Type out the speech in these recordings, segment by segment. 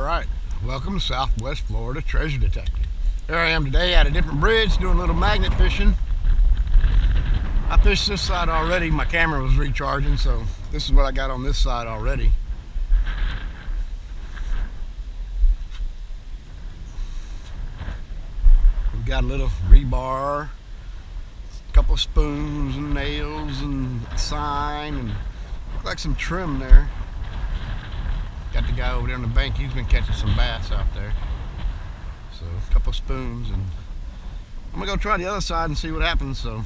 Alright, welcome to Southwest Florida Treasure Detective. Here I am today at a different bridge doing a little magnet fishing. I fished this side already, my camera was recharging, so this is what I got on this side already. We've got a little rebar, a couple of spoons and nails and a sign and look like some trim there. Got the guy over there on the bank, he's been catching some bass out there. So a couple of spoons, and I'm gonna go try the other side and see what happens, so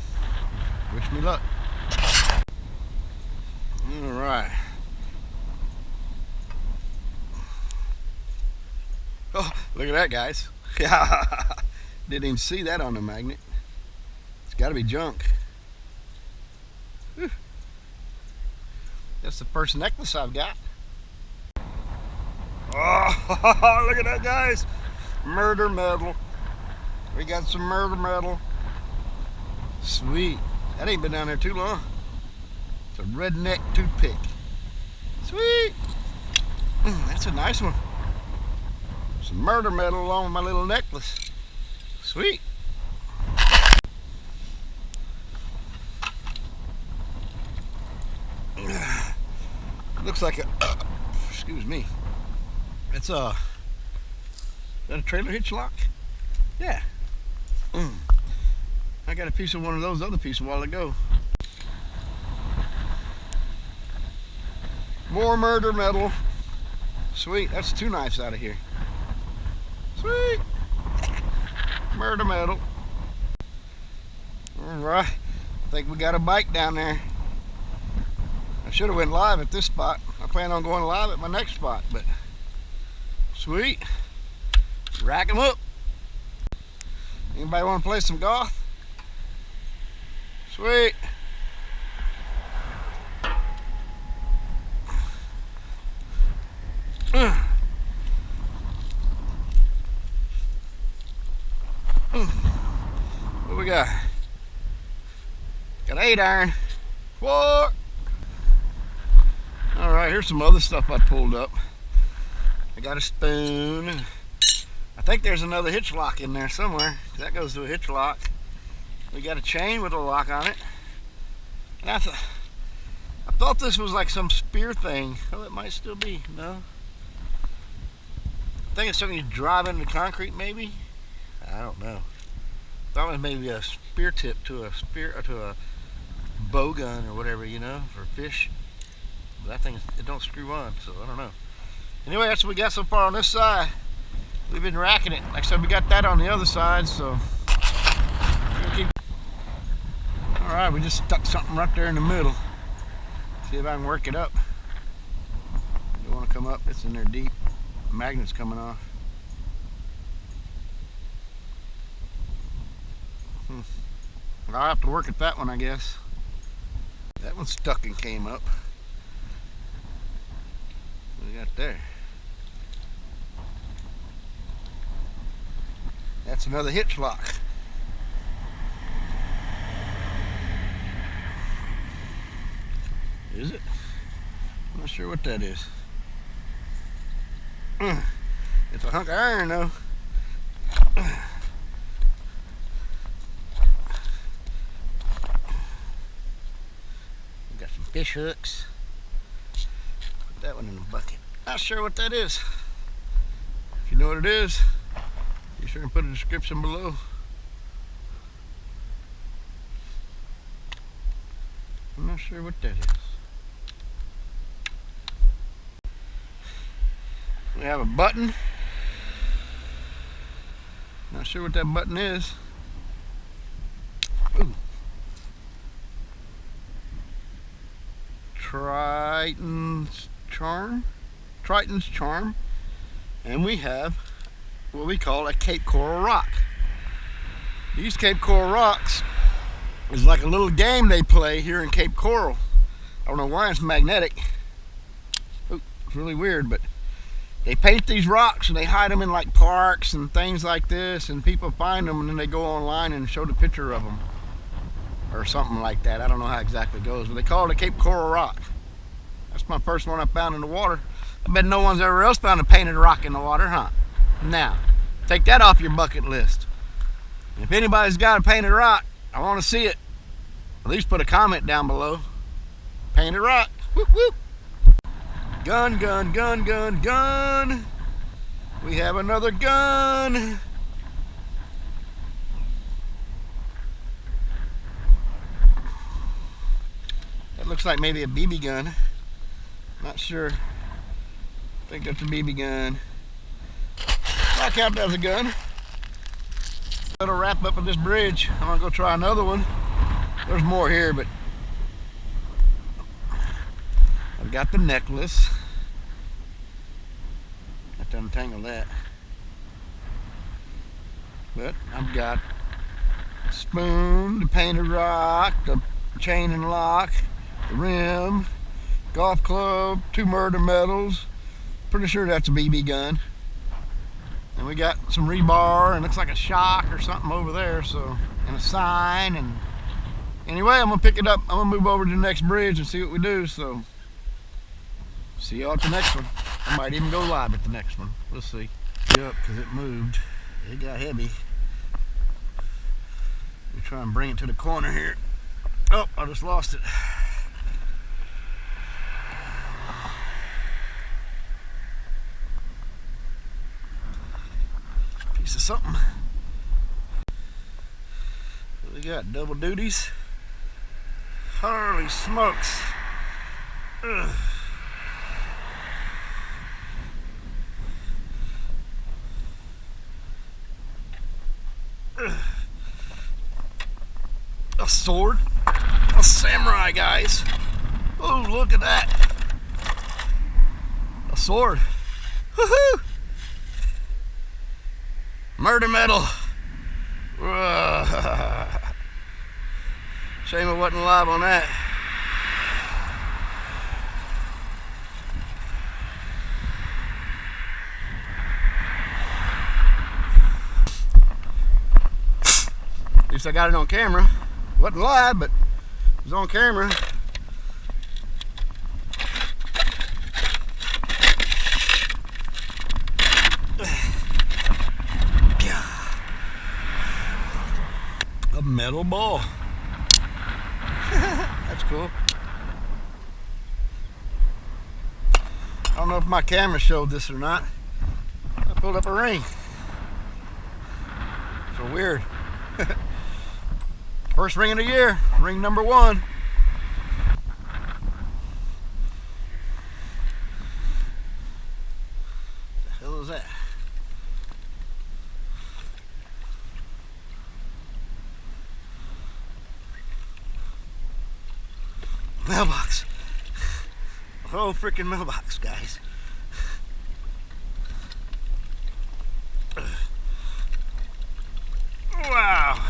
wish me luck. Alright. Oh, look at that, guys. Didn't even see that on the magnet. It's gotta be junk. Whew. That's the first necklace I've got. Oh, look at that, guys. Murder metal. We got some murder metal. Sweet. That ain't been down there too long. It's a redneck toothpick. Sweet. That's a nice one. Some murder metal along with my little necklace. Sweet. Looks like a, excuse me. It's is that a trailer hitch lock? Yeah. I got a piece of one of those other pieces a while ago. More murder metal. Sweet, that's two knives out of here. Sweet. Murder metal. Alright, I think we got a bite down there. I should have went live at this spot. I plan on going live at my next spot, but sweet. Rack them up. Anybody want to play some golf? Sweet. What we got? Got 8 iron. What? Alright, here's some other stuff I pulled up. I got a spoon. I think there's another hitch lock in there somewhere. That goes to a hitch lock. We got a chain with a lock on it. And I thought this was like some spear thing. Oh, it might still be. No. I think it's something you drive into concrete, maybe. I don't know. I thought it was maybe a spear tip to a bow gun or whatever, you know, for fish. But that thing, it don't screw on, so I don't know. Anyway, that's what we got so far on this side. We've been racking it. Like I said, we got that on the other side, so we'll keep. Alright, we just stuck something right there in the middle. See if I can work it up. You want to come up? It's in there deep. The magnet's coming off. I'll have to work at that one, I guess. That one stuck and came up. What do we got there? That's another hitch lock. Is it? I'm not sure what that is. It's a hunk of iron though. We've got some fish hooks. Put that one in the bucket. Not sure what that is. If you know what it is, be sure and put a description below. I'm not sure what that is. We have a button. Not sure what that button is. Ooh. Triton's Charm. And we have what we call a Cape Coral rock. These Cape Coral rocks is like a little game they play here in Cape Coral. I don't know why it's magnetic. Ooh, it's really weird, but they paint these rocks and they hide them in like parks and things like this, and people find them and then they go online and show the picture of them or something like that. I don't know how exactly it goes, but they call it a Cape Coral rock. That's my first one I found in the water. I bet no one's ever else found a painted rock in the water, huh? Now, take that off your bucket list. If anybody's got a painted rock, I want to see it. At least put a comment down below. Painted rock. Whoop, whoop. Gun, gun, gun, gun, gun. We have another gun. That looks like maybe a BB gun. Not sure. I think that's a BB gun. I'll count that as a gun. That'll wrap up with this bridge. I'm gonna go try another one. There's more here, but I've got the necklace. Have to untangle that. But I've got the spoon, the painted rock, the chain and lock, the rim, golf club, 2 murder medals. Pretty sure that's a BB gun. And we got some rebar and looks like a shock or something over there, so, and a sign. And anyway, I'm gonna pick it up. I'm gonna move over to the next bridge and see what we do. So see y'all at the next one. I might even go live at the next one. We'll see. Yep, because it moved. It got heavy. We try and bring it to the corner here. Oh, I just lost it. Piece of something. What we got? Double duties. Holy smokes. Ugh. A sword, a samurai, guys. Oh, look at that. A sword. Woohoo! Murder medal. Shame I wasn't live on that. At least I got it on camera. Wasn't live, but it was on camera. A metal ball. That's cool. I don't know if my camera showed this or not. I pulled up a ring. So weird. First ring of the year, ring number 1. What the hell is that? Mailbox. A whole freaking mailbox, guys. Wow.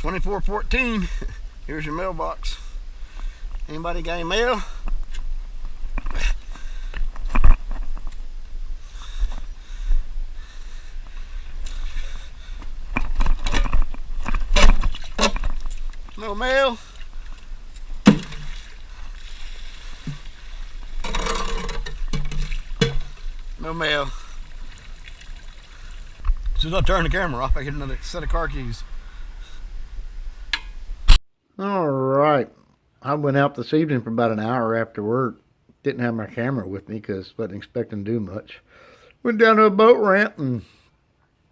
$24.14. Here's your mailbox. Anybody got any mail? No mail. No mail. As soon as I turn the camera off, I get another set of car keys. Alright, I went out this evening for about an hour after work. Didn't have my camera with me because wasn't expecting to do much. Went down to a boat ramp and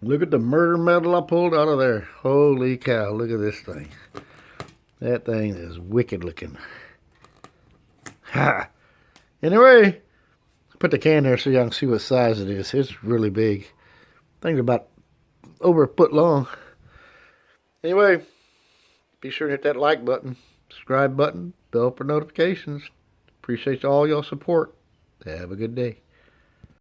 look at the murder medal I pulled out of there. Holy cow, look at this thing. That thing is wicked looking. Ha! Anyway, put the can there so y'all can see what size it is. It's really big. I think it's about over a foot long. Anyway, be sure to hit that like button, subscribe button, bell for notifications. Appreciate all y'all support. Have a good day.